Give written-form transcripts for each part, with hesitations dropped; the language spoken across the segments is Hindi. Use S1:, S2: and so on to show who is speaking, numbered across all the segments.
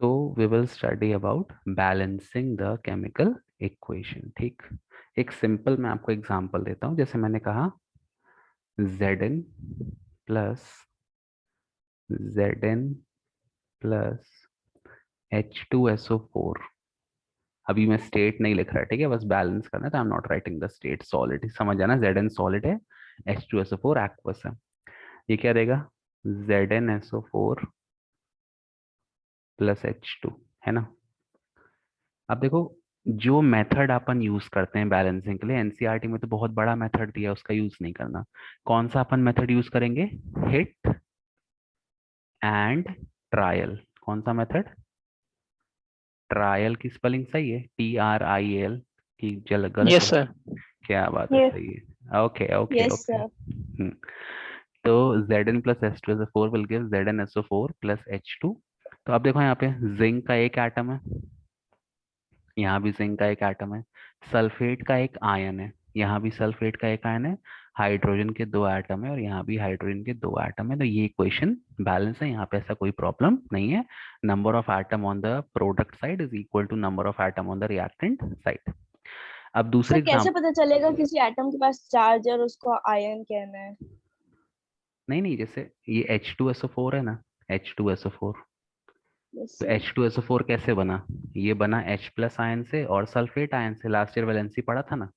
S1: तो we will study about balancing the chemical equation. ठीक, एक सिंपल मैं आपको एग्जांपल देता हूं। जैसे मैंने कहा Zn plus Zn plus H2SO4। अभी मैं स्टेट नहीं लिख रहा, ठीक है, बस बैलेंस करना है, तो I am not writing the state. Solid समझ जाना, Zn सॉलिड है, H2SO4 एक्वस है। ये क्या देगा? ZnSO4 प्लस H2, है ना। अब देखो, जो मेथड अपन यूज करते हैं बैलेंसिंग के लिए, एनसीईआरटी में तो बहुत बड़ा मेथड दिया, उसका यूज नहीं करना। कौन सा अपन मेथड यूज करेंगे? Hit and trial. कौन सा मेथड? ट्रायल की स्पेलिंग सही है, TRIAL की जल गलत
S2: यस
S1: है?
S2: सर।
S1: क्या बात है,
S3: Yes,
S1: सही है। Okay okay
S3: yes,
S1: okay.
S3: sir.
S1: तो Zn plus H2SO4 will give ZnSO4 plus H2। तो अब देखो यहाँ पे जिंक का एक एटम है, यहाँ भी जिंक का एक एटम है। सल्फेट का एक आयन है, यहाँ भी सल्फेट का एक आयन है। हाइड्रोजन के दो एटम है और यहाँ भी हाइड्रोजन के दो एटम है। तो ये इक्वेशन बैलेंस है, यहाँ पे ऐसा कोई प्रॉब्लम नहीं है। Number of atom on the product side is equal to number of atom on the reactant side. अब
S3: सर
S1: दूसरे
S3: कैसे
S1: एग्जाम,
S3: पता चलेगा किसी एटम के पास चार्ज है और उसको आयन कहना है?
S1: नहीं नहीं, जैसे ये H2SO4 है ना, H2SO4।
S3: यस
S1: तो
S3: सर.
S1: H2SO4 कैसे बना? ये बना H प्लस आयन से और सल्फेट आयन से। लास्ट ईयर वैलेंसी पढ़ा था ना।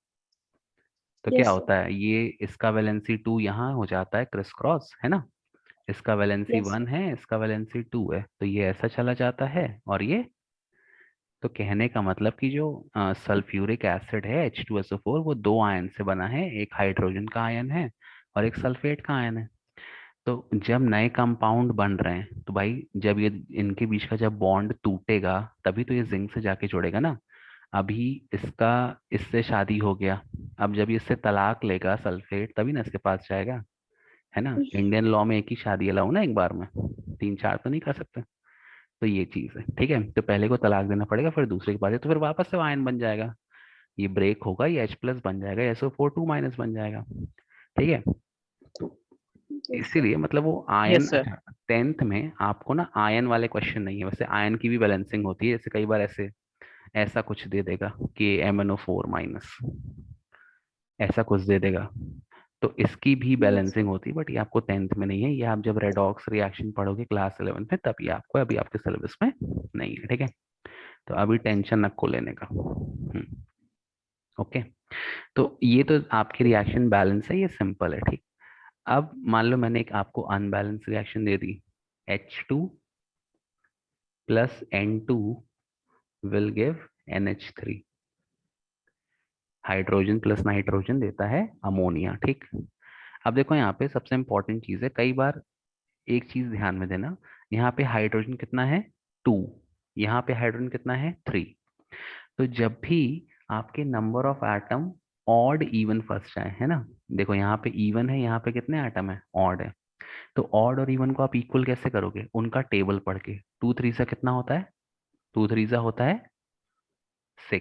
S1: तो क्या
S3: यस सर.
S1: होता है, ये इसका वैलेंसी 2 यहाँ हो जाता है, क्रिस क्रॉस, है ना। इसका वैलेंसी
S3: यस
S1: 1 है, इसका वैलेंसी 2 है, तो ये ऐसा चला जाता है। और ये, तो कहने का मतलब कि जो सल्फ्यूरिक एसिड है H2SO4, वो दो आयन से बना है, एक हाइड्रोजन का आयन है और एक सल्फेट का आयन है। तो जब नए कंपाउंड बन रहे हैं, तो भाई जब ये इनके बीच का जब बॉन्ड टूटेगा, तभी तो ये जिंक से जाके जुड़ेगा ना। अभी इसका इससे शादी हो गया, अब जब ये इससे तलाक लेगा सल्फेट, तभी ना इसके पास जाएगा, है ना। इंडियन लॉ में एक ही शादी अलाउ ना एक बार में, तीन चार तो नहीं कर सकते। तो ये चीज है, ठीक है। तो पहले को तलाक देना पड़ेगा, फिर दूसरे के पास है, तो फिर वापस से आयन बन जाएगा। ये ब्रेक होगा, ये H प्लस बन जाएगा, SO4 2 माइनस बन जाएगा, ठीक है। तो
S3: यस सर.
S1: इसीलिए मतलब वो आयन,
S2: यस सर।
S1: अच्छा, टेंथ में आपको ना आयन वाले क्वेश्चन नहीं है। वैसे आयन की भी बैलेंसिंग होती है, जैसे कई बार ऐसे ऐसा कुछ दे देगा कि MnO4 माइनस, ऐसा कुछ दे देगा, तो इसकी भी
S3: यस
S1: बैलेंसिंग होती है। बट ये आपको टेंथ में नहीं है, ये आप जब रेडॉक्स रिएक्शन पढ़ोगे क्लास 11 में, तब ये आपको, अभी आपके सिलेबस में नहीं है, ठीक है। तो अभी टेंशन नको लेने का। ओके। तो ये तो आपकी रिएक्शन बैलेंस है, ये सिंपल है, ठीक। अब मान लो मैंने एक आपको unbalance reaction they the, H2 plus N2 will give NH3। Hydrogen plus nitrogen देता है अमोनिया, ठीक। अब देखो यहाँ पे सबसे इंपॉर्टेंट चीज है, कई बार एक चीज ध्यान में देना, यहाँ पे हाइड्रोजन कितना है? 2। यहाँ पे हाइड्रोजन कितना है? 3। तो जब भी आपके number of atom odd even first आए, है ना, देखो यहाँ पे इवन है, यहाँ पे कितने एटम है? ऑड है। तो ऑड और इवन को आप इक्वल कैसे करोगे? उनका टेबल पढ़ के। 2 3 सा कितना होता है? 2 3 सा होता है 6।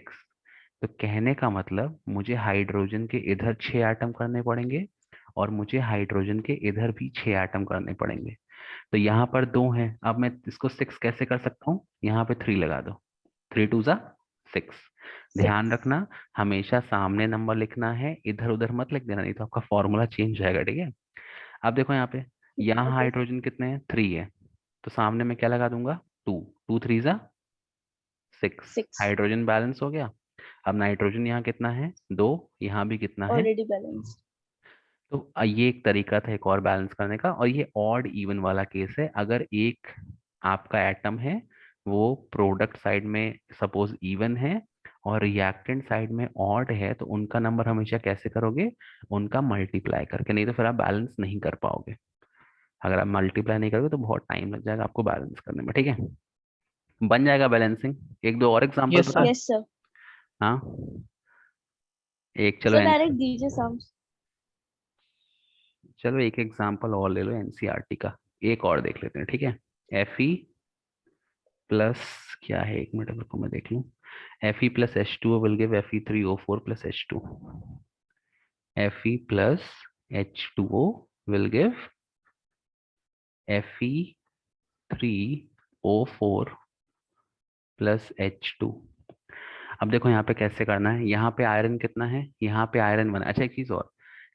S1: तो कहने का मतलब मुझे हाइड्रोजन के इधर 6 एटम करने पड़ेंगे और मुझे हाइड्रोजन के इधर भी 6 एटम करने पड़ेंगे। तो यहाँ पर 2 हैं, अब मैं इसको 6 कैसे कर सकता हूँ? यहाँ पे 3 लगा दो, 3 2 सा 6। ध्यान
S3: 6.
S1: रखना, हमेशा सामने नंबर लिखना है, इधर उधर मत लिख देना, नहीं तो आपका फॉर्मूला चेंज हो जाएगा, ठीक है। अब देखो यहाँ पे, यहाँ
S3: ओके.
S1: हाइड्रोजन कितने हैं? 3 है, तो सामने मैं क्या लगा दूंगा? 2। 2 3 सा 6।
S3: 6.
S1: हाइड्रोजन बैलेंस हो गया। अब नाइट्रोजन यहाँ कितना है? 2। यहाँ भी कितना है?
S3: Already balanced.
S1: तो ये एक तरीका था एक और बैलेंस करने का। और ये ऑड इवन वाला केस है, अगर एक आपका एटम है, वो प्रोडक्ट साइड में सपोज इवन है और रिएक्टेंट साइड में ऑड है, तो उनका नंबर हमेशा कैसे करोगे? उनका मल्टीप्लाई करके, नहीं तो फिर आप बैलेंस नहीं कर पाओगे। अगर आप मल्टीप्लाई नहीं करोगे तो बहुत टाइम लग जाएगा आपको बैलेंस करने में, ठीक है। बन जाएगा बैलेंसिंग। एक दो और एग्जांपल
S2: यस
S1: बता।
S2: सर।
S3: Yes sir.
S1: हाँ, एक चलो
S3: सर डायरेक्ट दीजिए सम.
S1: चलो एक एग्जांपल और ले लो एनसीईआरटी का, एक और देख लेते हैं, ठीक है। Fe प्लस, क्या है, एक मिनट रुको मैं देख लूं। Fe plus H2O will give Fe3O4 plus H2। Fe plus H2O will give Fe3O4 plus H2। अब देखो यहाँ पे कैसे करना है, यहाँ पे आयरन कितना है, यहाँ पे आयरन 1। अच्छा एक चीज और,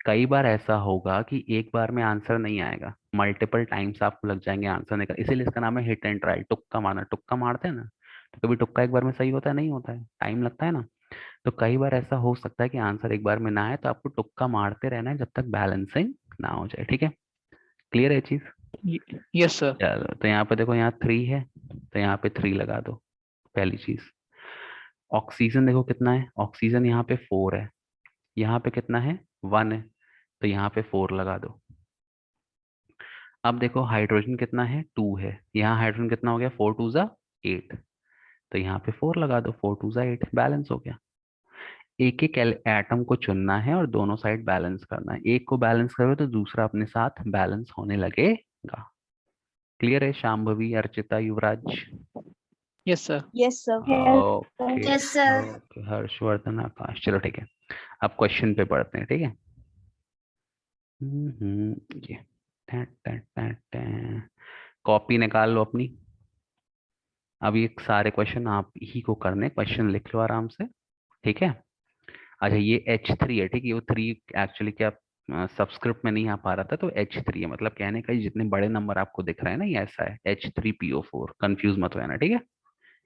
S1: कई बार ऐसा होगा कि एक बार में आंसर नहीं आएगा, मल्टीपल टाइम्स आपको लग जाएंगे आंसर निकल, इसीलिए इसका नाम है हिट एंड ट्राई, तुक्का मारना। तुक्का मारते हैं ना, तो कभी तुक्का एक बार में सही होता है, नहीं होता है, टाइम लगता है ना। तो कई बार ऐसा हो सकता है कि आंसर एक बार में ना आए, तो आपको तुक्का मारते रहना है जब तक बैलेंसिंग ना हो जाए, ठीक है। क्लियर है चीज।
S2: Yes sir.
S1: चलो तो यहाँ पे देखो, यहाँ 3 है तो यहाँ पे 3 लगा दो, पहली चीज। ऑक्सीजन देखो कितना है, ऑक्सीजन यहाँ पे 4 है, यहाँ पे कितना है 1 है, तो यहाँ पे 4 लगा दो। अब देखो हाइड्रोजन कितना है 2 है, यहाँ हाइड्रोजन कितना हो गया 4 टू ज़ा 8, तो यहाँ पे 4 लगा दो, 4 टू ज़ा 8, बैलेंस हो गया। एक एक एटम को चुनना है और दोनों साइड बैलेंस करना है, एक को बैलेंस करोगे तो दूसरा अपने साथ बैलेंस होने लगेगा। क्लियर है Shambhavi, Archita, Yuvraj?
S2: Yes sir.
S3: Yes sir.
S1: Okay
S4: yes sir.
S1: Okay, Harshvardhan, Akash, चलो ठीक है। अब क्वेश्चन पे पढ़ते हैं, ठीक है। ये कॉपी निकाल लो अपनी। अब ये सारे क्वेश्चन आप ही को करने, क्वेश्चन लिख लो आराम से, ठीक है। अच्छा ये H3 है, ठीक है, वो 3 एक्चुअली क्या सबस्क्रिप्ट में नहीं आ पा रहा था, तो H3 है, मतलब कहने का जितने बड़े नंबर आपको दिख रहे हैं ना, ये ऐसा है H3PO4, कंफ्यूज मत रहना, ठीक है।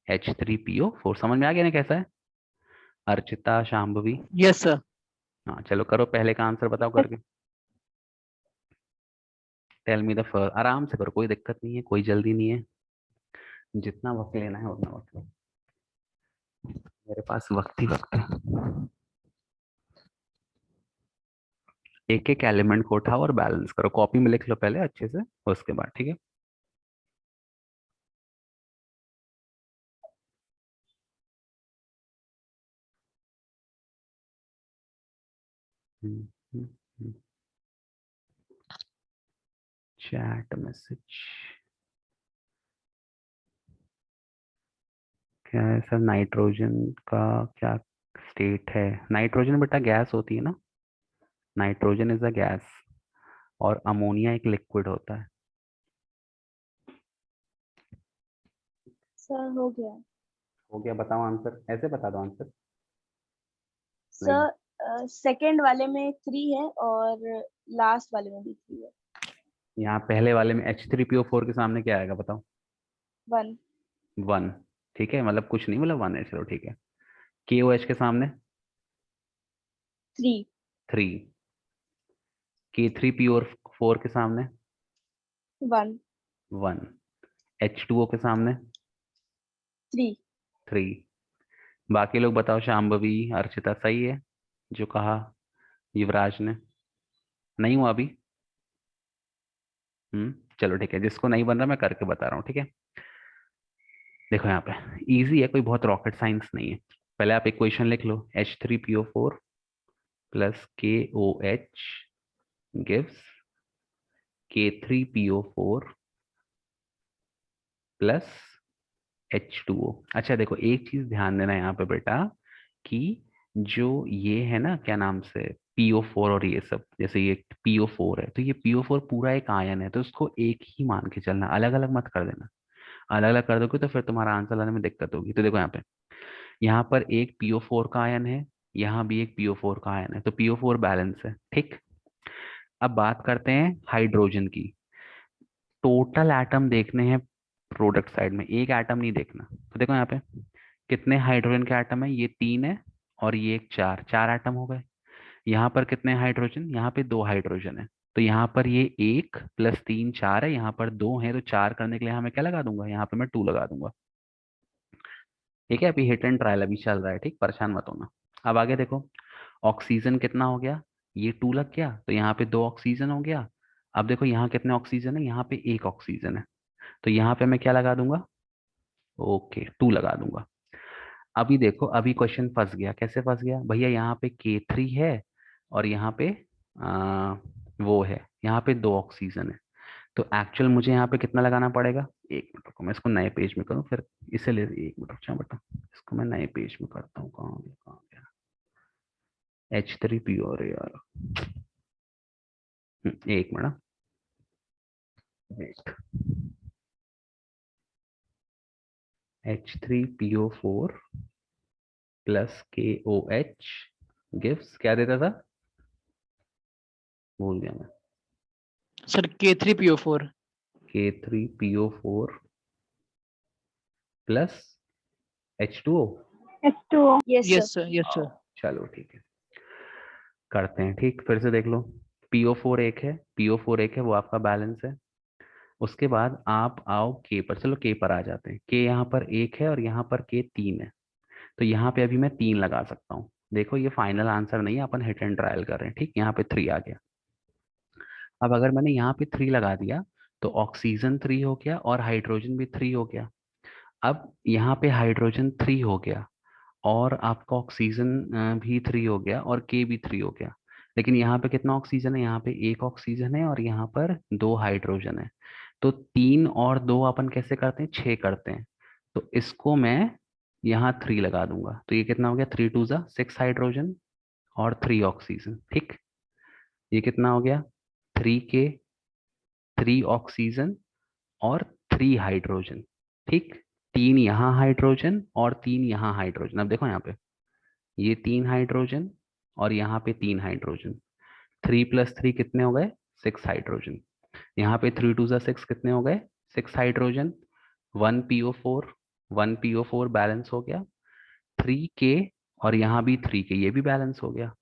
S1: H3PO4 समझ में आ गया ना कैसा है, अर्चिता, शांभवी?
S2: Yes sir.
S1: हाँ चलो करो, पहले का आंसर बताओ करके। टेल मी द फर्स्ट, आराम से करो, कोई दिक्कत नहीं है, कोई जल्दी नहीं है, जितना वक्त लेना है उतना वक्त लो, मेरे पास वक्त ही वक्त है। एक एक एलिमेंट को उठाओ और बैलेंस करो, कॉपी में लिख लो पहले अच्छे से, उसके बाद, ठीक है। चैट मैसेज क्या है सर, नाइट्रोजन का क्या स्टेट है? नाइट्रोजन बेटा गैस होती है ना, नाइट्रोजन इज अ गैस, और अमोनिया एक लिक्विड होता है।
S3: सर हो गया।
S1: हो गया, बताओ आंसर, ऐसे बता दो आंसर। नहीं,
S3: सर सेकंड वाले में 3 है और लास्ट वाले में भी 3 है।
S1: यहाँ पहले वाले में H3PO4 के सामने क्या आएगा बताओ?
S3: 1।
S1: 1, ठीक है, मतलब कुछ नहीं, मतलब 1 है, चलो ठीक है। KOH के सामने
S3: 3।
S1: 3, K3PO4 के सामने
S3: 1।
S1: 1, H2O के सामने
S3: 3।
S1: 3। बाकी लोग बताओ, शांभवी, अर्चिता, सही है जो कहा युवराज ने? नहीं हुआ अभी? चलो ठीक है, जिसको नहीं बन रहा मैं करके बता रहा हूँ, ठीक है। देखो यहाँ पे इजी है, कोई बहुत रॉकेट साइंस नहीं है। पहले आप इक्वेशन लिख लो, H3PO4 plus KOH gives K3PO4 plus H2O। अच्छा देखो एक चीज ध्यान देना यहाँ पे बेटा, कि जो ये है ना क्या नाम से, PO4 और ये सब, जैसे ये PO4 है, तो ये PO4 पूरा एक आयन है, तो उसको एक ही मान के चलना, अलग अलग मत कर देना। अलग अलग कर दोगे तो फिर तुम्हारा आंसर लाने में दिक्कत होगी। तो देखो यहाँ पे, यहाँ पर एक PO4 का आयन है, यहाँ भी एक PO4 का आयन है, तो PO4 बैलेंस है, ठीक। अब बात करते हैं हाइड्रोजन की। टोटल एटम देखने हैं प्रोडक्ट साइड में, एक एटम नहीं देखना। तो देखो यहाँ पे कितने हाइड्रोजन के एटम है, ये 3 है और ये एक 4, 4 एटम हो गए। यहाँ पर कितने हाइड्रोजन, यहाँ पे 2 हाइड्रोजन है, तो यहाँ पर ये 1 प्लस 3 4 है, यहाँ पर 2 है, तो 4 करने के लिए हमें क्या लगा दूंगा, यहाँ पे मैं 2 लगा दूंगा, ठीक है। अभी हिट एंड ट्रायल अभी चल रहा है, ठीक, परेशान मत होना। अब आगे देखो, ऑक्सीजन कितना हो गया, ये 2 लग गया, तो यहाँ पे 2 ऑक्सीजन हो गया। अब देखो यहाँ कितने ऑक्सीजन है, यहाँ पे 1 ऑक्सीजन है, तो यहाँ पे मैं क्या लगा दूंगा, ओके 2 लगा दूंगा। अभी देखो, अभी क्वेश्चन फंस गया, कैसे फंस गया भैया, यहाँ पे K3 है और यहाँ पे वो है, यहाँ पे 2 ऑक्सीजन है, तो एक्चुअल मुझे यहाँ पे कितना लगाना पड़ेगा, एक मिनट रुको, मैं इसको नए पेज में करूँ फिर, इसीलिए एक मिनट अच्छा बेटा, इसको मैं नए पेज में करता हूँ, कहाँ गया H3PO, अरे यार, एक minute, wait, H3PO4 plus KOH gives, क्या देता था, भूल गया मैं,
S2: sir K3PO4
S1: K3PO4 plus H2O।
S4: H2O.
S3: Yes
S2: yes
S3: sir.
S2: Sir yes sir
S1: चलो ठीक है, करते हैं। ठीक, फिर से देख लो, PO4 एक है, PO4 एक है, वो आपका बैलेंस है। उसके बाद आप आओ के पर, चलो के पर आ जाते हैं। के यहाँ पर एक है और यहाँ पर के 3 है, तो यहाँ पे अभी मैं 3 लगा सकता हूँ। देखो ये फाइनल आंसर नहीं है, अपन हिट एंड ट्रायल कर रहे हैं। ठीक, यहाँ पे 3 आ गया। अब अगर मैंने यहाँ पे 3 लगा दिया तो ऑक्सीजन 3 हो गया और हाइड्रोजन भी 3 हो गया। अब यहाँ पे हाइड्रोजन 3 हो गया और आपका ऑक्सीजन भी 3 हो गया और के भी 3 हो गया। लेकिन यहाँ पे कितना ऑक्सीजन है, यहाँ पे एक ऑक्सीजन है और यहाँ पर 2 हाइड्रोजन है। तो 3 और 2 अपन कैसे करते हैं, 6 करते हैं। तो इसको मैं यहाँ 3 लगा दूंगा, तो ये कितना हो गया, 3 2 जा 6 हाइड्रोजन और 3 ऑक्सीजन। ठीक, ये कितना हो गया, 3 के, 3 ऑक्सीजन और 3 हाइड्रोजन। ठीक, 3 यहाँ हाइड्रोजन और 3 यहाँ हाइड्रोजन। अब देखो यहाँ पे ये 3 हाइड्रोजन और यहाँ पे 3 हाइड्रोजन, 3 + 3 कितने हो गए, 6 हाइड्रोजन। यहाँ पे 3 2 जा 6 कितने हो गए, 6 हाइड्रोजन, 1 PO4, 1 PO4 बैलेंस हो गया, 3 के और यहाँ भी 3 के, ये भी बैलेंस हो गया।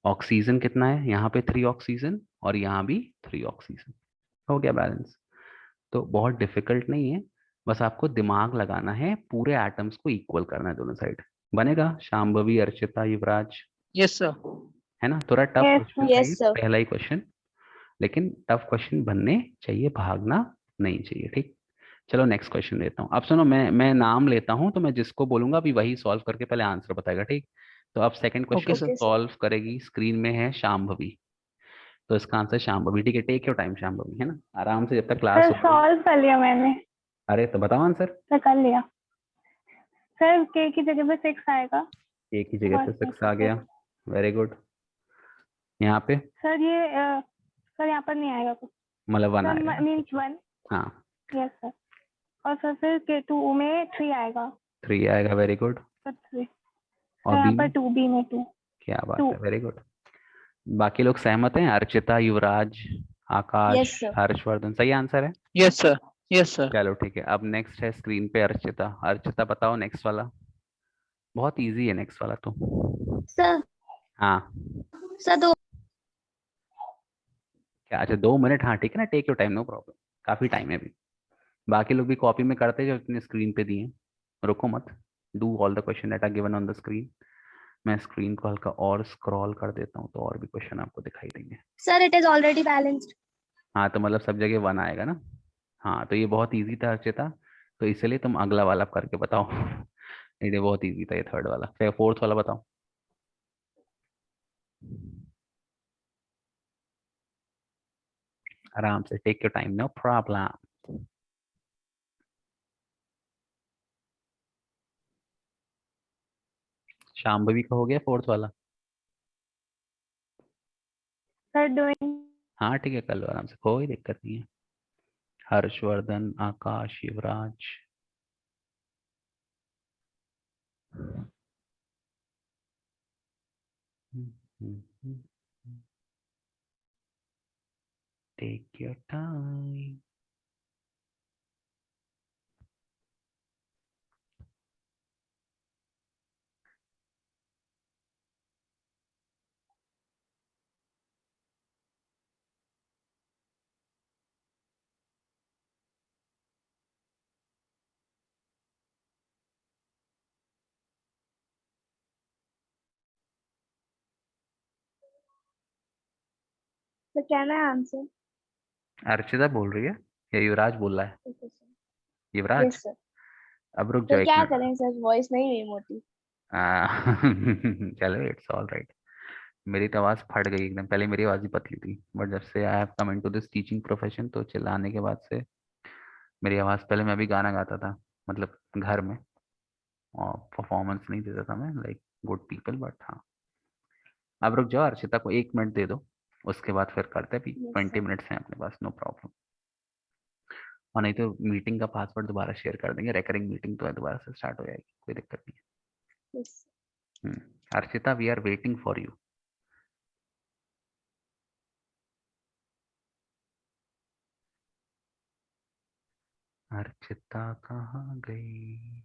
S1: ऑक्सीजन कितना है, यहाँ पे 3 ऑक्सीजन और यहाँ भी 3 ऑक्सीजन, हो गया बैलेंस। तो बहुत डिफिकल्ट नहीं है, बस आपको दिमाग लगाना है, पूरे एटम्स को इक्वल करना है दोनों साइड। बनेगा शांभवी, अर्चिता, युवराज,
S2: यस सर
S1: है ना। थोड़ा टफ
S4: Yes,
S1: क्वेश्चन
S4: sir.
S1: था ये,
S3: यस सर।
S1: पहला ही क्वेश्चन, लेकिन टफ क्वेश्चन बनने चाहिए, भागना नहीं चाहिए। ठीक, चलो नेक्स्ट क्वेश्चन लेता हूँ। अब सुनो, मैं नाम लेता हूँ, तो मैं जिसको बोलूंगा अभी वही सॉल्व करके पहले आंसर बताएगा। ठीक, तो अब second
S2: okay
S1: question
S2: sir
S3: okay sir.
S1: Solve करेगी, स्क्रीन में है शांभवी। तो इसका आंसर शांभवी। ठीक है, टेक योर टाइम शांभवी, है ना, आराम से जब तक क्लास
S4: सर
S1: हो रही है।
S4: सॉल्व कर लिया मैंने।
S1: अरे तो बताओ आंसर।
S4: सर कर लिया। सर के की जगह पे 6 आएगा।
S1: एक ही जगह से
S4: फर्स्ट में
S1: 6 आ
S4: 6
S1: गया,
S4: है।
S1: Very good. यहाँ पे
S4: सर ये सर यहाँ पर नहीं आएगा कुछ।
S1: मतलब 1
S4: सर
S1: आएगा।
S4: मीन्स 1।
S1: हाँ,
S4: यस सर। और सर फिर के 2 में 3 आएगा।
S1: 3 आएगा, वेरी गुड।
S4: सर 3।
S1: और
S4: सर यहाँ
S1: बी
S4: पर
S1: में
S4: 2 बी में 2।
S1: क्या बात
S4: 2।
S1: है, वेरी गुड। बाकी लोग सहमत हैं, अर्चिता, युवराज, आकाश,
S3: यस सर।
S1: हर्षवर्धन, सही आंसर है।
S2: यस सर यस सर
S1: चलो ठीक है, अब नेक्स्ट है स्क्रीन पे अर्चिता। अर्चिता बताओ नेक्स्ट वाला, बहुत इजी है नेक्स्ट वाला तो।
S3: सर
S1: हाँ,
S3: सर दो।
S1: क्या, अच्छा 2 मिनट, हाँ ठीक है ना, take your time, no problem, काफी टाइम है अभी। बाकी लोग भी कॉपी में करते हैं जो इतने स्क्रीन पे दिए हैं। रुको मत, do all the question that are given on the screen. मैं स्क्रीन को हल्का और स्क्रॉल कर देता हूँ तो और भी क्वेश्चन आपको दिखाई देंगे।
S3: Sir it is already balanced.
S1: हाँ, तो मतलब सब जगह 1 आएगा ना। हाँ, तो ये बहुत इजी था अर्चिता, तो इसलिए तुम अगला वाला करके बताओ। ये बहुत इजी था, ये थर्ड वाला, फिर फोर्थ वाला बताओ। आराम से, take your time, no problem. Shambhavi का हो गया फोर्थ वाला।
S4: Sir doing.
S1: हाँ ठीक है, कर लो आराम से, कोई दिक्कत नहीं है। हर्षवर्धन, आकाश, युवराज, टेक योर टाइम।
S3: सर क्या है आंसर?
S1: अर्चिता बोल रही है या युवराज बोल रहा है?
S3: Okay sir.
S1: Yuvraj,
S3: yes sir.
S1: अब रुक
S3: सर
S1: जाओ एक
S3: क्या
S1: मिनट।
S3: करें सर, वॉइस नहीं हुई मोटी।
S1: चलो इट्स ऑल राइट। मेरी तो आवाज़ फट गई एकदम, पहले मेरी आवाज़ ही पतली थी, बट जब से I have come into this teaching profession तो चिल्लाने के बाद से मेरी आवाज़, पहले मैं भी गाना गाता था मतलब घर में, और परफॉर्मेंस नहीं देता था मैं लाइक गुड पीपल, बट हाँ। अब रुक जाओ, अर्चिता को 1 मिनट दे दो, उसके बाद फिर करते हैं, अभी
S3: यस
S1: 20
S3: सर।
S1: मिनट्स हैं अपने पास, नो प्रॉब्लम। और नहीं तो मीटिंग का पासवर्ड दोबारा शेयर कर देंगे, रिकरिंग मीटिंग तो है, दोबारा से स्टार्ट हो जाएगी, कोई दिक्कत नहीं
S3: Yes.
S1: है। Archita, we are waiting for you. Archita कहाँ गई?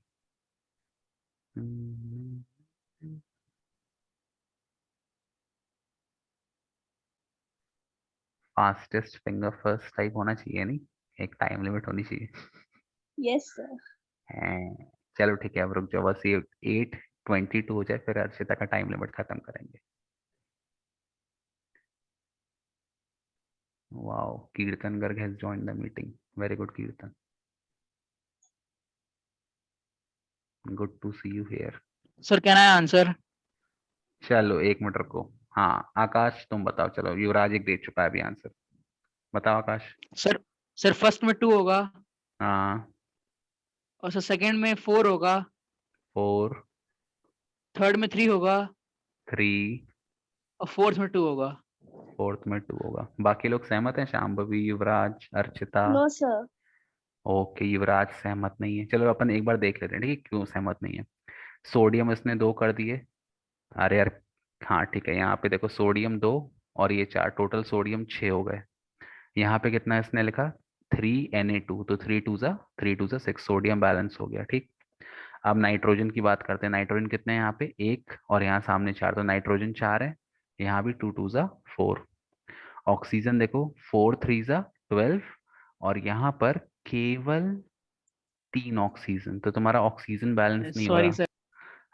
S1: फास्टेस्ट फिंगर फर्स्ट टाइप होना चाहिए, नहीं एक टाइम लिमिट होनी चाहिए।
S3: Yes, sir.
S1: हैं, चलो ठीक है, अब रुक जाओ, बस ये 8:22 हो जाए, फिर अर्चिता का टाइम लिमिट खत्म करेंगे। Wow, Kirtan Garg has joined the meeting, very good Kirtan, good to see you here.
S2: Sir, can I answer?
S1: चलो 1 मिनट रुको। हाँ आकाश तुम बताओ, चलो युवराज एक दे चुका है अभी आंसर, बताओ आकाश।
S2: सर फर्स्ट में 2 होगा,
S1: हाँ
S2: और सर सेकंड में 4 होगा,
S1: 4,
S2: थर्ड में 3 होगा,
S1: 3,
S2: और फोर्थ में 2 होगा।
S1: फोर्थ में 2 होगा। बाकी लोग सहमत हैं? शांभवी, युवराज, अर्चिता?
S3: No, sir.
S1: ओके, युवराज सहमत नहीं है। चलो अपन एक बार देख लेते हैं, ठीक है, क्यों सहमत नहीं है। सोडियम इसने 2 कर दिए, अरे यार, हाँ ठीक है, यहाँ पे देखो सोडियम 2 और ये 4, टोटल सोडियम 6 हो गए। यहाँ पे कितना इसने लिखा, 3Na2, तो 3 2 6, सोडियम बैलेंस हो गया, ठीक। अब नाइट्रोजन की बात करते हैं, नाइट्रोजन कितने हैं यहाँ पे, 1, और यहाँ सामने 4, तो नाइट्रोजन 4 है, यहाँ भी 2 2 4। ऑक्सीजन देखो, 4 3 12, और यहाँ पर केवल 3 ऑक्सीजन, तो तुम्हारा ऑक्सीजन बैलेंस नहीं हो
S2: सॉरी
S1: रहा।
S2: सर।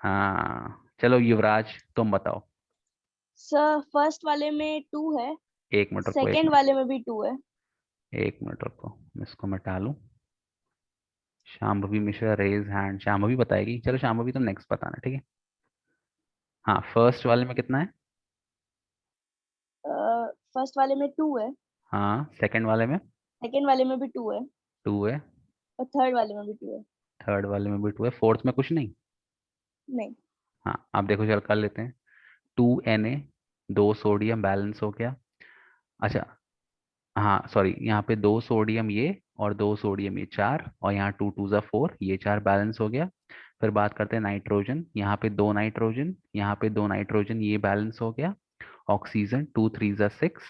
S1: हाँ चलो युवराज तुम बताओ।
S3: Sir, first वाले में 2 है,
S1: 1 मिनट रुको,
S3: second वाले में भी 2 है.
S1: 1 मिनट रुको, मैं इसको मिटा लूं। शांभवी मिश्रा रेज हैंड, शांभवी बताएगी, चलो शांभवी तुम नेक्स्ट बताना, ठीक है। हाँ फर्स्ट वाले में कितना है?
S3: फर्स्ट वाले में 2 है,
S1: हाँ सेकंड वाले में
S3: सेकंड वाले में भी 2 है,
S1: 2 है,
S3: और थर्ड वाले में भी 2 है.
S1: थर्ड वाले में भी 2 है, फोर्थ में कुछ नहीं।
S3: नहीं.
S1: हाँ अब देखो, चल कर लेते हैं। 2Na, 2 सोडियम बैलेंस हो गया। अच्छा, हाँ सॉरी, यहाँ पे 2 सोडियम ये और 2 सोडियम ये 4, और यहाँ 2 2 4, ये 4 बैलेंस हो गया। फिर बात करते हैं नाइट्रोजन, यहाँ पे 2 नाइट्रोजन, यहाँ पे 2 नाइट्रोजन, ये बैलेंस हो गया। ऑक्सीजन 2 3 6,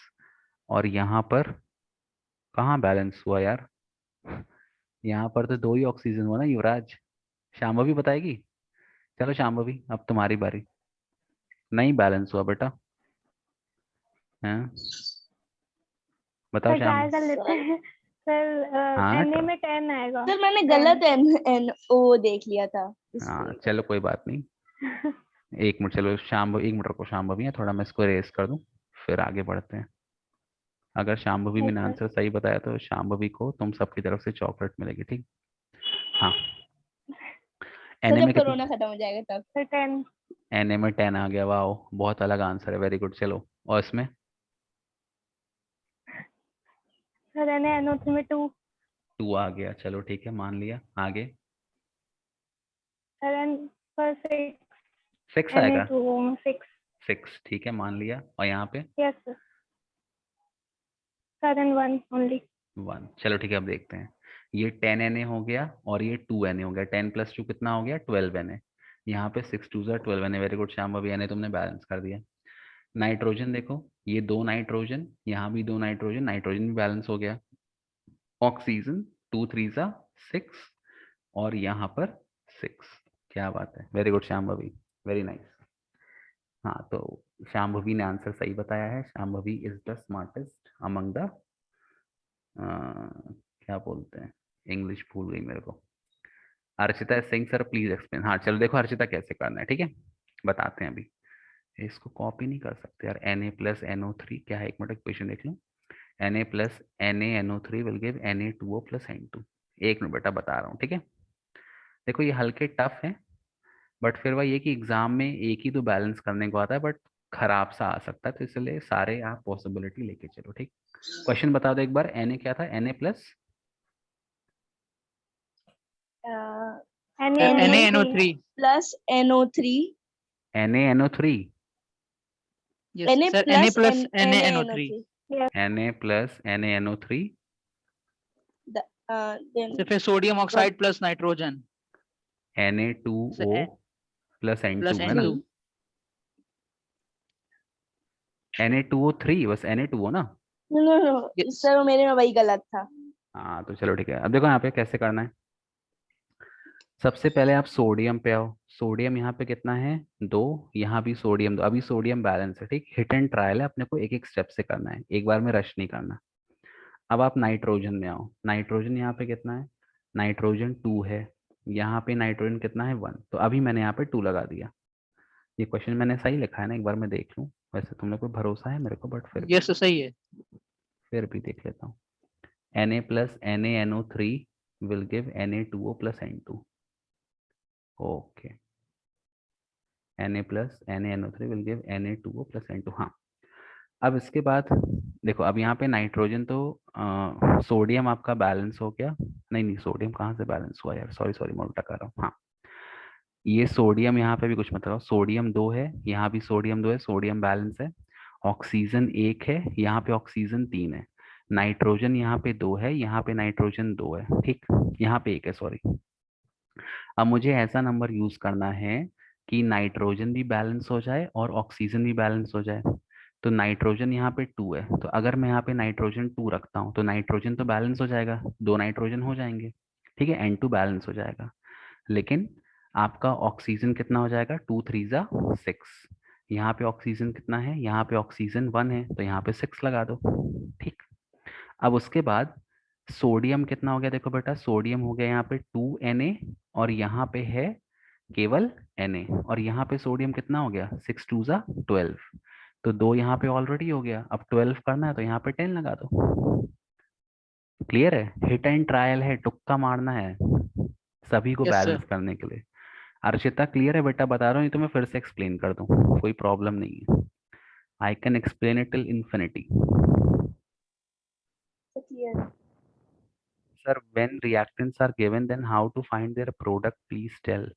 S1: और यहाँ पर कहाँ बैलेंस हुआ यार, यहाँ पर तो 2 ही ऑक्सीजन हुआ ना युवराज। शांभवी बताएगी, चलो शांभवी अब तुम्हारी बारी। नहीं बैलेंस हुआ बेटा, हैं बताओ
S4: सर
S1: शाम।
S4: ट्राई कर लेते हैं सर।
S1: हाँ
S4: एनए में 10 आएगा।
S3: सर मैंने गलत NO देख लिया था,
S1: हाँ
S3: इसलिए.
S1: चलो कोई बात नहीं, 1 मिनट, चलो शाम 1 मिनट रुको, शांभवी है, थोड़ा मैं इसको रेस कर दूं, फिर आगे बढ़ते हैं। अगर शांभवी
S4: यस
S1: ने
S4: सर।
S1: आंसर सही बताया तो शांभवी को तुम सबकी तरफ से चॉकलेट मिलेगी, ठीक। हाँ
S3: सर
S1: एनए
S3: जब
S1: में
S3: कोरोना
S1: कितना?
S3: खत्म हो जाएगा तब.
S4: सर 10।
S1: एनए में 10 आ गया, वाह बहुत अलग आंसर है, वेरी गुड। चलो और इसमें
S4: सर NaNO3 में 2।
S1: 2 आ गया, चलो ठीक है, मान लिया। आगे
S4: सर N पर 6।
S1: 6 आएगा,
S4: Na2 में 6।
S1: 6 ठीक है, मान लिया। और यहाँ पे
S4: yes sir. Sir N1 only.
S1: 1, चलो ठीक है, अब देखते हैं। ये 10Na हो गया और ये 2Na हो गया, 10 + 2 कितना हो गया, 12Na। यहाँ पे 6 2 12Na, very good Shambhavi, Na तुमने बैलेंस कर दिया। नाइट्रोजन देखो, ये 2 नाइट्रोजन, यहाँ भी 2 नाइट्रोजन, नाइट्रोजन भी बैलेंस हो गया। ऑक्सीजन 2 3 6, और यहाँ पर 6, क्या बात है, very good Shambhavi, very nice. हाँ तो शांभवी ने आंसर सही बताया है, Shambhavi is the smartest among the, क्या बोलते हैं, इंग्लिश भूल गई मेरे को। Archita Singh sir please explain. हाँ चलो देखो अर्चिता कैसे करना है, ठीक है, बताते हैं अभी। इसको कॉपी नहीं कर सकते यार, Na+NO3 क्या है, 1 मिनट क्वेश्चन देख लो। Na+NaNO3 will give Na2O + N2। 1 minute बेटा बता रहा हूँ, ठीक है। देखो ये हल्के टफ है, बट फिर वही है कि एग्जाम में एक ही तो बैलेंस करने को आता है, बट खराब सा आ सकता है, तो इसलिए सारे आप पॉसिबिलिटी लेके चलो, ठीक। क्वेश्चन बता दो एक बार, Na क्या था, Na plus
S2: NaNO3।
S3: Plus NO3.
S1: NaNO3,
S2: यस
S3: Na
S2: sir,
S3: plus
S2: Na+NaNO3।
S3: NaNO3.
S1: Na plus NaNO3,
S3: then
S2: sir फिर sodium oxide plus nitrogen
S1: Na2O plus
S2: plus
S1: N2 है ना?
S2: N2।
S1: Na2O3 बस Na2O ना?
S3: No
S2: Yes.
S3: सर मेरे में वही गलत था।
S1: हाँ तो चलो ठीक है। अब देखो यहाँ पे कैसे करना है। सबसे पहले आप सोडियम पे आओ। सोडियम यहाँ पे कितना है? 2। यहाँ भी सोडियम 2। अभी सोडियम बैलेंस है, ठीक। हिट एंड ट्रायल है, अपने को एक एक स्टेप से करना है, एक बार में रश नहीं करना। अब आप नाइट्रोजन में आओ। नाइट्रोजन यहाँ पे कितना है? नाइट्रोजन 2 है। यहाँ पे नाइट्रोजन कितना है? 1। तो अभी मैंने यहाँ पे 2 लगा दिया। ये क्वेश्चन मैंने सही लिखा है ना? एक बार मैं देख लूँ। वैसे तुम लोग को भरोसा है मेरे को, बट
S2: यस तो सही है।
S1: फिर भी देख लेता हूँ। Na plus NaNO3 will give Na2O plus N2. Okay. Na plus NaNO3 will give Na2O plus N2। हाँ। अब इसके बाद देखो, अब यहाँ पे नाइट्रोजन तो सोडियम आपका बैलेंस हो गया। नहीं नहीं, सोडियम कहाँ से बैलेंस हुआ यार? सॉरी सॉरी, मैं उल्टा कर रहा हूँ। हाँ, ये सोडियम यहाँ पे भी कुछ मतलब, सोडियम 2 है, यहाँ भी सोडियम 2 है, सोडियम बैलेंस है। ऑक्सीजन 1 है, यहाँ पे ऑक्सीजन 3 है। नाइट्रोजन यहाँ पे 2 है, यहाँ पे नाइट्रोजन 2 है, ठीक। यहाँ पे 1 है, सॉरी। अब मुझे ऐसा नंबर यूज करना है कि नाइट्रोजन भी बैलेंस हो जाए और ऑक्सीजन भी बैलेंस हो जाए। तो नाइट्रोजन यहाँ पे 2 है, तो अगर मैं यहाँ पे नाइट्रोजन 2 रखता हूँ तो नाइट्रोजन तो बैलेंस हो जाएगा, 2 नाइट्रोजन हो जाएंगे, ठीक है। N2 बैलेंस हो जाएगा। लेकिन आपका ऑक्सीजन कितना हो जाएगा? 2 3 जा 6। यहाँ पे ऑक्सीजन कितना है? यहाँ पे ऑक्सीजन 1 है, तो यहाँ पे 6 लगा दो, ठीक। अब उसके बाद सोडियम कितना हो गया? देखो बेटा, सोडियम हो गया यहाँ पे 2Na, और यहाँ पे है केवल Na, और यहाँ पे सोडियम कितना हो गया? 6 2 जा 12। तो 2 यहाँ पे ऑलरेडी हो गया, अब 12 करना है तो यहाँ पे 10 लगा दो। क्लियर है? हिट एंड ट्रायल है, तुक्का मारना है सभी को
S2: यस
S1: बैलेंस
S2: सर।
S1: करने के लिए। अर्चिता क्लियर है बेटा? बता रहा हूँ, नहीं तो मैं फिर से एक्सप्लेन कर दूँ, कोई प्रॉब्लम नहीं है। I can explain it till infinity.
S3: Clear.
S1: Sir when reactants are given then how to find their product, please tell.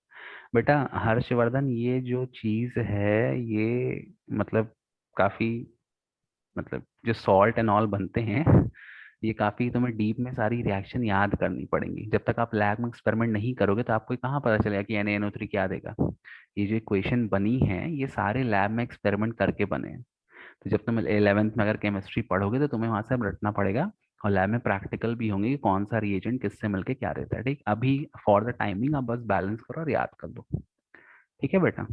S1: बेटा हर्षवर्धन, ये जो चीज है ये मतलब काफी, मतलब जो सॉल्ट एंड ऑल बनते हैं ये काफी तुम्हें डीप में सारी रिएक्शन याद करनी पड़ेंगी। जब तक आप लैब में एक्सपेरिमेंट नहीं करोगे तो आपको कहाँ पता चलेगा कि NaNO3 क्या देगा। ये जो इक्वेशन बनी है ये सारे लैब में एक्सपेरिमेंट करके बने हैं। तो जब तुम 11th में अगर केमिस्ट्री पढ़ोगे तो तुम्हें वहां से अब रटना पड़ेगा, और लैब में प्रैक्टिकल भी होंगे कि कौन सा रिएजेंट किससे मिलके क्या देता है, ठीक। अभी फॉर द टाइमिंग आप बस बैलेंस करो और याद कर लो, ठीक है बेटा।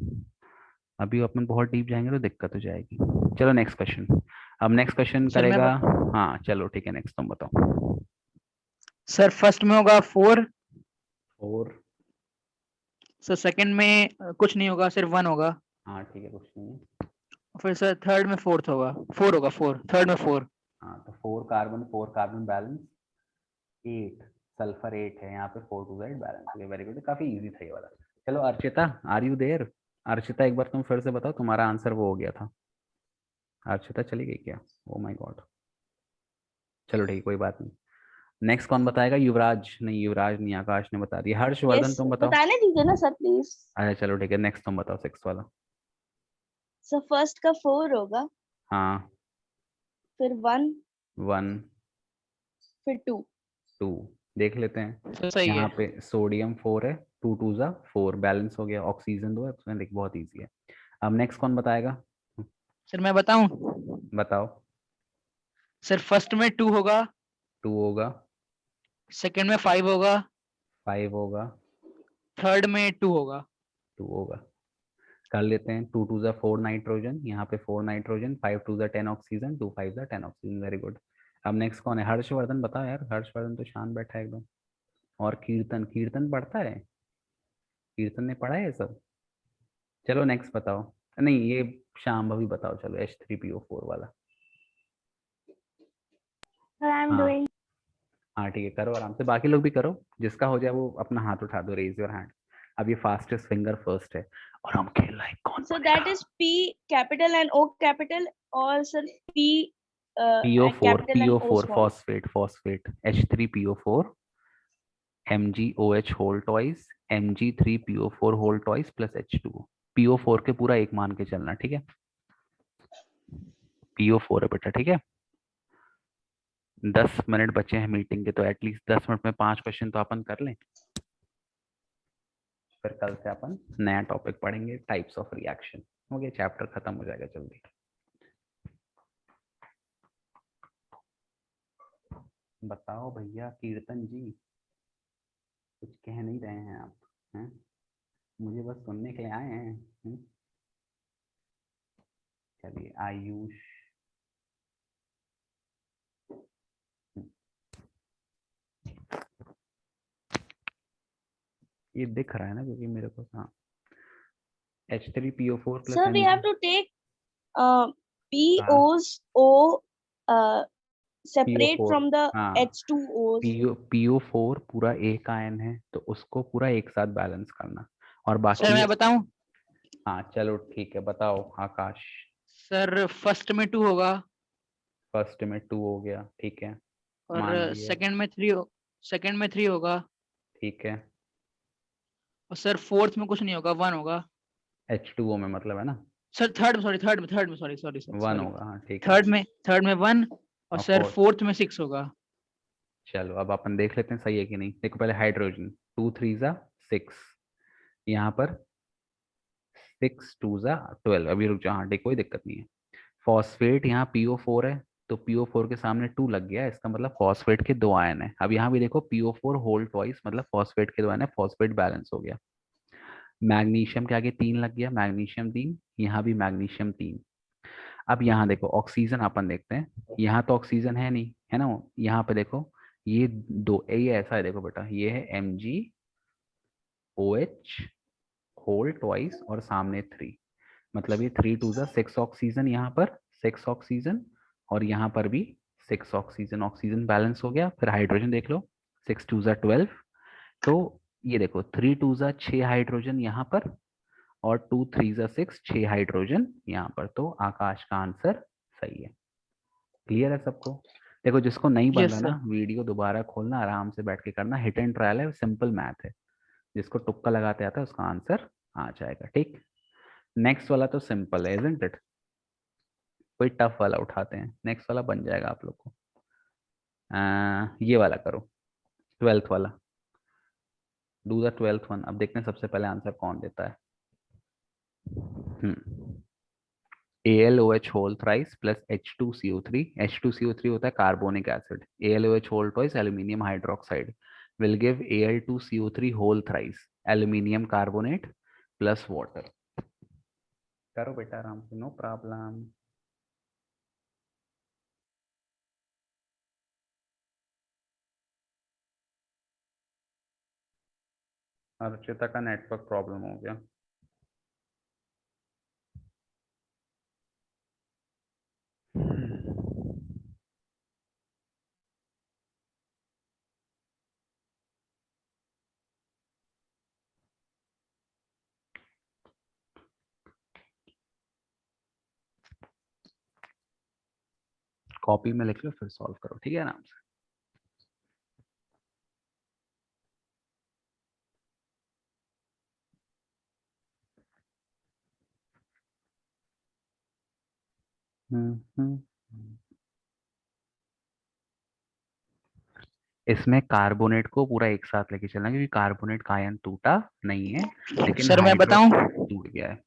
S1: अभी अपन बहुत डीप जाएंगे तो दिक्कत हो जाएगी। चलो नेक्स्ट क्वेश्चन। अब नेक्स्ट क्वेश्चन
S2: सर मैं
S1: करेगा। हाँ चलो ठीक है, नेक्स्ट तुम बताओ।
S2: सर फर्स्ट में होगा 4।
S1: और
S2: सर सेकंड में कुछ नहीं होगा, सिर्फ 1 होगा।
S1: हाँ ठीक है, कुछ नहीं है।
S2: फिर सर थर्ड में 4th होगा, 4 होगा, 4 थर्ड में 4।
S1: हाँ तो 4 कार्बन बैलेंस 8, सल्फर 8 है यहाँ पे, 4 2 8 बैलेंस। वेरी गुड, काफी इजी था ये वाला। चलो Archita, are you there? Archita एक बार तुम फिर से बताओ, तुम्हारा आंसर वो हो गया था। अर्चिता चली गई क्या? Oh my God. चलो ठीक है, कोई बात नहीं। नेक्स्ट कौन बताएगा? युवराज? नहीं युवराज नहीं, आकाश ने बता दिया। हर्षवर्धन
S3: यस
S1: तुम बताओ।
S3: बताने दीजिए ना सर प्लीज।
S1: अच्छा चलो ठीक है, नेक्स्ट तुम बताओ, 6 वाला।
S3: सर फर्स्ट का 4 होगा,
S1: हाँ।
S3: फिर 1,
S1: 1
S3: फिर 2।
S1: 2 देख लेते हैं।
S2: सर सही
S1: यहाँ
S2: है।
S1: पे सोडियम 4 है, 2 2 जा 4 बैलेंस हो गया। ऑक्सीजन 2 है, उसमें देख बहुत इजी है। अब नेक्स्ट कौन बताएगा?
S2: सर मैं बताऊं?
S1: बताओ।
S2: सर फर्स्ट में 2 होगा,
S1: 2 होगा,
S2: सेकंड में 5 होगा,
S1: 5 होगा,
S2: थर्ड में 2 होगा।
S1: 2 होगा। कर लेते हैं। 2 2 जा 4 नाइट्रोजन, यहाँ पे 4 नाइट्रोजन, 5 2 जा 10 ऑक्सीजन, 2 5 जा 10 ऑक्सीजन। Very good. अब नेक्स्ट कौन है? हर्षवर्धन बताओ यार, हर्षवर्धन तो शांत बैठा है एकदम। और कीर्तन, कीर्तन पढ़ता है? कीर्तन ने पढ़ा है ये सब? चलो नेक्स्ट बताओ। नहीं ये शाम भी बताओ, चलो H3PO4 वाला।
S4: सर आई एम
S1: हाँ
S4: डूइंग।
S1: हाँ ठीक है, करो आराम से, बाकी लोग भी करो। जिसका हो जाए वो अपना हाथ उठा दो, रेज योर हैंड। अब ये फास्टेस्ट फिंगर फर्स्ट है, और हम खेल रहे हैं कौन
S3: सर दैट
S1: बनेगा।
S3: Is P capital and O capital, और sir P
S1: PO4,
S3: capital and O
S1: PO4
S3: small.
S1: Phosphate H3PO4 MgOH whole twice Mg3PO4 whole twice plus H2O। PO4 के पूरा एक मान के चलना, ठीक है। PO4 है बेटा, ठीक है। 10 मिनट बचे हैं मीटिंग के, तो एटलीस्ट 10 मिनट में 5 क्वेश्चन तो अपन कर लें। फिर कल से अपन नया टॉपिक पढ़ेंगे, टाइप्स ऑफ रिएक्शन। हो गया, चैप्टर खत्म हो जाएगा जल्दी। बताओ भैया कीर्तन जी, कुछ कह नहीं रहे हैं आप? हैं? मुझे बस सुनने के लिए आए हैं। चलिए आयुष, ये दिख रहा है ना क्योंकि मेरे को, हाँ, H3PO4 plus
S3: Sir, we have
S1: Mg।
S3: to take POO separate
S1: PO4,
S3: from the
S1: हाँ,
S3: H2Os.
S1: PO4 पूरा एक आयन है, तो उसको पूरा एक साथ बैलेंस करना। और
S2: सर
S1: बाकी,
S2: मैं बताऊं?
S1: हाँ चलो ठीक है, बताओ आकाश।
S2: सर फर्स्ट में 2 होगा,
S1: फर्स्ट में 2 हो गया, ठीक है,
S2: और
S1: मान लिया,
S2: सेकंड में 3 होगा,
S1: ठीक है।
S2: और सर फोर्थ में कुछ नहीं होगा, 1 होगा।
S1: H2O में मतलब है ना,
S2: सर थर्ड में सॉरी सॉरी
S1: 1
S2: सॉरी,
S1: होगा, हाँ ठीक है।
S2: थर्ड में 1, और
S1: और
S2: सर
S1: फोर्थ,
S2: फोर्थ में 6 होगा।
S1: चलो अब अपन देख लेते हैं सही है कि नहीं। देखो पहले हाइड्रोजन, 2 3 जा 6, यहाँ पर 6 2 जा 12। अभी रुक जाओ, हाँ कोई दिक्कत नहीं है। फॉस्फेट यहाँ PO4 है, तो PO4 के सामने 2 लग गया, इसका मतलब फॉस्फेट के 2 आयन है। अब यहाँ भी देखो PO4 होल ट्वाइस, मतलब फॉस्फेट के 2 आयन है, फॉस्फेट बैलेंस हो गया। मैग्नीशियम के आगे 3 लग गया, मैग्नीशियम 3, यहाँ भी मैग्नीशियम 3। अब यहाँ देखो ऑक्सीजन अपन देखते हैं, यहाँ तो ऑक्सीजन है नहीं, है ना। यहाँ पे देखो ये दो, ये ऐसा है, देखो बेटा ये है MgOH होल ट्वाइस और सामने 3, मतलब ये 3 2 6 ऑक्सीजन, यहाँ पर 6 ऑक्सीजन, और यहाँ पर भी 6 ऑक्सीजन। ऑक्सीजन बैलेंस हो गया। फिर हाइड्रोजन देख लो, 6 2 12, तो ये देखो 3 2 6 हाइड्रोजन यहाँ पर, और 2 3 6, 6 हाइड्रोजन यहाँ पर। तो आकाश का आंसर सही है। क्लियर है सबको? देखो जिसको नहीं बन
S2: यस
S1: रहा
S2: सर।
S1: ना, वीडियो दोबारा खोलना, आराम से बैठ के करना, हिट एंड ट्रायल है, सिंपल मैथ है। जिसको तुक्का लगाते आता है उसका आंसर आ जाएगा, ठीक। नेक्स्ट वाला तो सिंपल है, इजंट इट? कोई टफ वाला उठाते हैं, नेक्स्ट वाला बन जाएगा आप लोग को। ये वाला करो, 12th वाला, डू द 12th वन। अब देखते हैं सबसे पहले आंसर कौन देता है। AlOH whole thrice plus H2CO3, H2CO3 होता है carbonic acid, AlOH whole twice aluminium hydroxide will give Al2CO3 whole thrice aluminium carbonate plus water. करो बेटा आराम से, नो प्रॉब्लम। अर्चिता का नेटवर्क प्रॉब्लम हो गया। कॉपी में लिख लो फिर सॉल्व करो, ठीक है आराम से। हम्म। इसमें कार्बोनेट को पूरा एक साथ लेके चलना, क्योंकि कार्बोनेट का आयन टूटा नहीं है, लेकिन
S2: सर मैं
S1: हाइड्रो
S2: बताऊं?
S1: टूट गया है।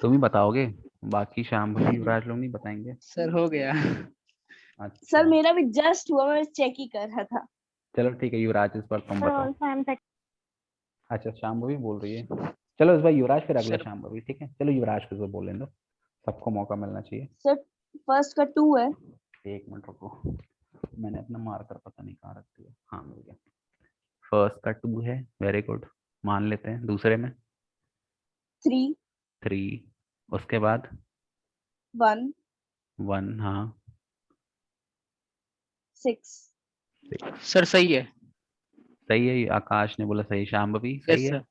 S1: तुम ही बताओगे, बाकी शाम भी युवराज लोग नहीं बताएंगे।
S2: सर हो गया।
S3: सर
S1: अच्छा
S3: मेरा भी जस्ट हुआ, मैं चेक ही कर रहा था।
S1: चलो ठीक है युवराज, इस बार तुम
S4: सर
S1: बताओ।
S4: ऑल्सो आई एम
S1: अच्छा शाम भी बोल रही है, चलो इस बार युवराज, फिर अगला
S2: सर
S1: शाम भी, ठीक है। चलो युवराज फिर से बोल लें दो, सबको मौका मिलना चाहिए।
S3: सर फर्स्ट का 2 है,
S1: एक मिनट रुको, मैंने अपना मार्कर पता नहीं कहाँ रख दिया, हाँ मिल गया। फर्स्ट का 2 है, वेरी गुड, मान लेते हैं। दूसरे में
S3: 3
S1: 3, उसके बाद
S3: 1
S1: 1, हाँ
S3: 6।
S1: 6।
S2: सर सही है।
S1: सही है, आकाश ने बोला सही, शाम भी सही
S2: यस
S1: है।
S2: सर।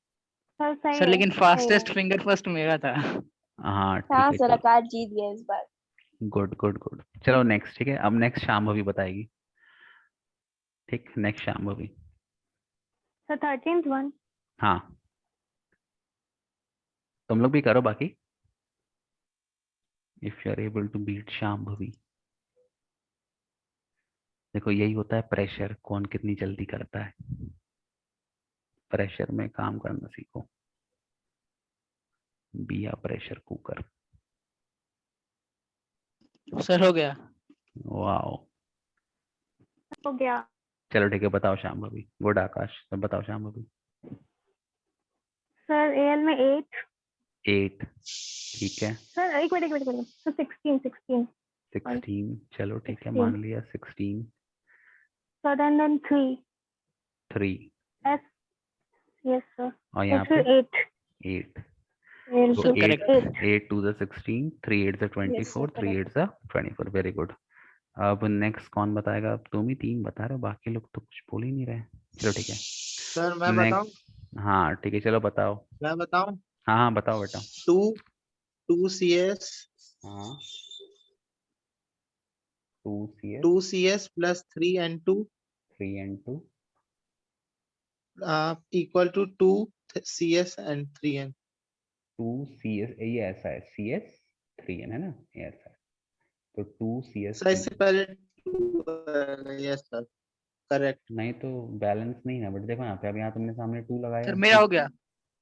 S4: सर सही
S2: सर
S4: है,
S2: लेकिन
S4: सही है।
S2: फास्टेस्ट फिंगर फर्स्ट मेरा था।
S1: हाँ ठीक
S3: हाँ
S1: है
S3: सर,
S1: चलो,
S3: आकाश जीत गया इस बार।
S1: Good good good. चलो नेक्स्ट, ठीक है, अब नेक्स्ट शाम भी बताएगी, ठीक, नेक्स्ट शाम भी।
S4: Sir 13th one.
S1: हाँ तुम लोग भी करो बाकी, if you are able to beat शाम भी। देखो यही होता है प्रेशर, कौन कितनी जल्दी करता है। प्रेशर में काम करना सीखो, बी आ प्रेशर कुकर।
S2: सर हो गया।
S1: वाओ,
S4: हो गया।
S1: चलो ठीक है, बताओ शाम भाभी। गुड आकाश, तो बताओ शाम भाभी।
S4: सर एल में 8।
S1: 8, ठीक है।
S4: सर एक मिनट तो 16
S1: 16, चलो ठीक है,
S4: 16
S1: मान लिया 16।
S4: Sir then 3
S1: 3,
S4: S yes sir
S1: और
S4: तो
S1: यहाँ
S4: फिर
S1: पे
S4: 8
S1: 8।
S4: एल
S1: तो
S2: sir
S4: two
S2: correct.
S1: 8 to the 16, 3 8 the
S3: Yes, sir,
S1: 24, 3
S3: correct.
S1: 8 the 24, very good. अब नेक्स्ट कौन बताएगा? अब तुम ही 3 बता रहे हो, बाकी लोग तो कुछ बोल ही नहीं रहे। चलो ठीक है,
S5: सर मैं बताऊं?
S1: नेक्स्ट। हाँ ठीक है, चलो बताओ।
S5: मैं बताऊं?
S1: हाँ हाँ बताओ बेटा।
S5: 2 CS
S1: हाँ 2 CS
S5: 2 CS plus 3 N2
S1: 3 and 2
S5: equal to 2 CS and 3 N।
S1: 2 CS, ये ऐसा है, CS 3 N है ना, ये ऐसा है। तो 2 CS
S5: सर इससे पहले 2 यस सर करेक्ट।
S1: नहीं तो बैलेंस नहीं है, बट देखो यहाँ पे, अब यहाँ तुमने सामने 2 लगाया।
S2: सर मेरा हो गया।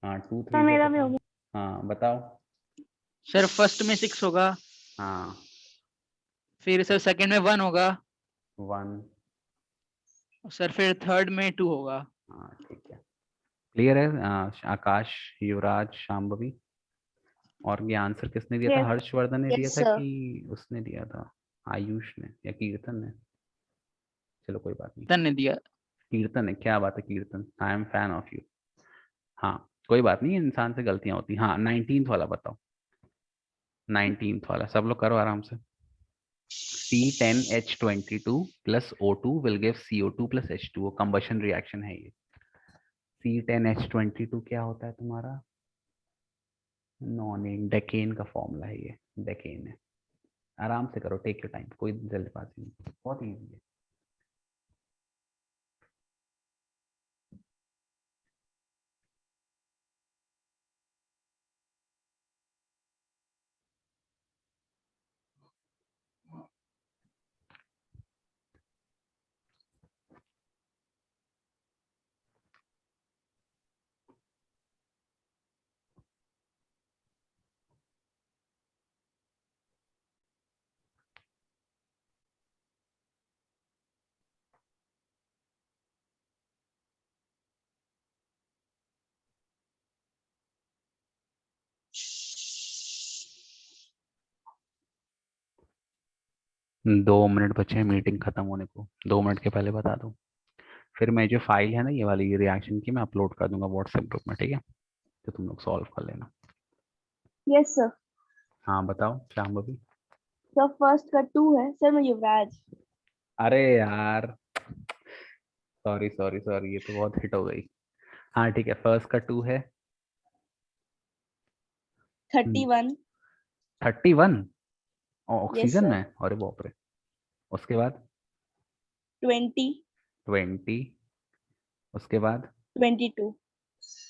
S1: हाँ 2
S4: सर
S1: 3
S4: मेरा भी हो गया।
S1: हाँ बताओ।
S2: सर फर्स्ट में 6 होगा,
S1: हाँ
S2: फिर सर सेकंड में 1 होगा,
S1: 1।
S2: सर फिर थर्ड में 2 होगा।
S1: हाँ ठीक है, क्लियर है। आकाश, युवराज, शांभवी। और ये आंसर किसने दिया था?
S4: Yes
S1: हर्षवर्धन ने दिया
S3: Yes,
S1: था
S3: sir.
S1: कि उसने दिया था? आयुष ने या कीर्तन ने? चलो कोई बात नहीं,
S2: तन ने दिया।
S1: कीर्तन है। क्या बात है कीर्तन, I am fan of you. हाँ कोई बात नहीं, इंसान से गलतियां होती हैं। हाँ 19th वाला बताओ। 19th वाला सब लोग करो आराम से। C10H22 plus O2 will give CO2 plus H2O, combustion reaction है ये। C10H22 क्या होता है तुम्हारा? नॉन डेकेन का फॉर्मूला है ये, डेकेन है। आराम से करो, टेक योर टाइम, कोई जल्दबाजी नहीं, बहुत इजी है। दो मिनट बचे हैं मीटिंग खत्म होने को, 2 मिनट के पहले बता दूं। फिर मैं जो फाइल है ना ये वाली रिएक्शन की, मैं अपलोड कर दूंगा व्हाट्सएप ग्रुप में, ठीक है? तो तुम लोग सॉल्व कर लेना।
S3: Yes, sir.
S1: हाँ बताओ शाम भाभी।
S3: So first का 2 है सर, मैं युवराज।
S1: अरे यार, सॉरी सॉरी सॉरी, ये तो बहुत हिट हो गई। हाँ ठीक है, फर्स्ट का 2 है।
S3: 31।
S1: 31
S3: Yes,
S1: ऑक्सीजन
S3: sir.
S1: में, अरे बाप रे। उसके बाद
S3: 20,
S1: 20, उसके बाद
S3: 22.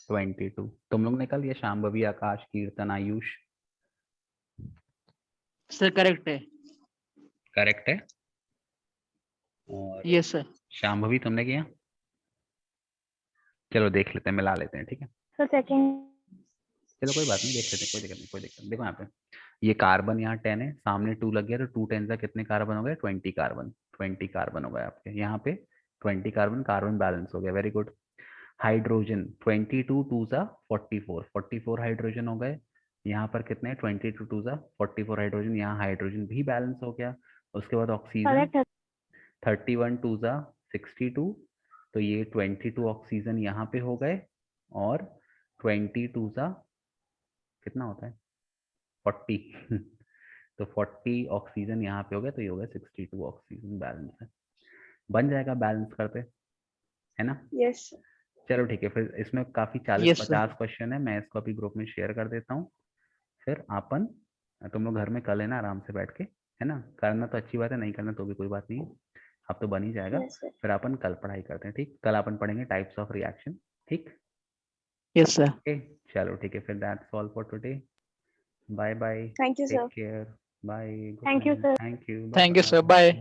S1: 22। तुम लोग निकल ये शाम भाभी, आकाश, कीर्तन, आयुष।
S2: सर करेक्ट है।
S1: करेक्ट है। और
S2: यस सर।
S1: शाम भाभी तुमने किया? चलो देख लेते हैं, मिला लेते हैं, ठीक है?
S4: सर सेकंड
S1: चलो कोई बात नहीं, देख लेते हैं, कोई दिक्कत नहीं, कोई दिक्कत नहीं। देखो यहाँ पे ये कार्बन यहाँ 10 है, सामने 2 लग गया, तो 2 10 का कितने कार्बन हो गए? 20 कार्बन। 20 कार्बन हो गए आपके यहाँ पे। 20 कार्बन, कार्बन बैलेंस हो गया, वेरी गुड। हाइड्रोजन 22 2 सा 44, 44 हाइड्रोजन हो गए। यहाँ पर कितने? 22 2 सा 44 हाइड्रोजन, यहाँ हाइड्रोजन भी बैलेंस हो गया। उसके बाद ऑक्सीजन
S4: करेक्ट है
S1: 31 2 सा 62, तो ये 22 ऑक्सीजन यहाँ पे हो गए। और 22 सा कितना होता है? 40 तो 40 ऑक्सीजन यहाँ पे हो गया, तो ये हो गया 62 ऑक्सीजन बैलेंस है। बन जाएगा बैलेंस करते, है ना?
S3: Yes, sir.
S1: चलो ठीक है, फिर इसमें काफी
S2: Yes, sir.
S1: 40-50 क्वेश्चन है, मैं इसको अभी ग्रुप में शेयर कर देता हूँ। फिर अपन, तुम लोग घर में कर लेना आराम से बैठ के, है ना? करना तो अच्छी बात है, नहीं करना तो भी कोई बात नहीं है, अब तो बन ही जाएगा।
S3: Yes, sir.
S1: फिर अपन कल पढ़ाई करते हैं, ठीक? कल अपन पढ़ेंगे टाइप्स ऑफ रिएक्शन, ठीक?
S2: Yes sir.
S1: ओके चलो ठीक है, फिर that's all for today. Bye bye,
S3: Thank you,
S1: take
S3: sir.
S1: Care, bye, good
S4: Thank you,
S1: night,
S4: sir.
S1: Thank you,
S2: thank you sir, bye.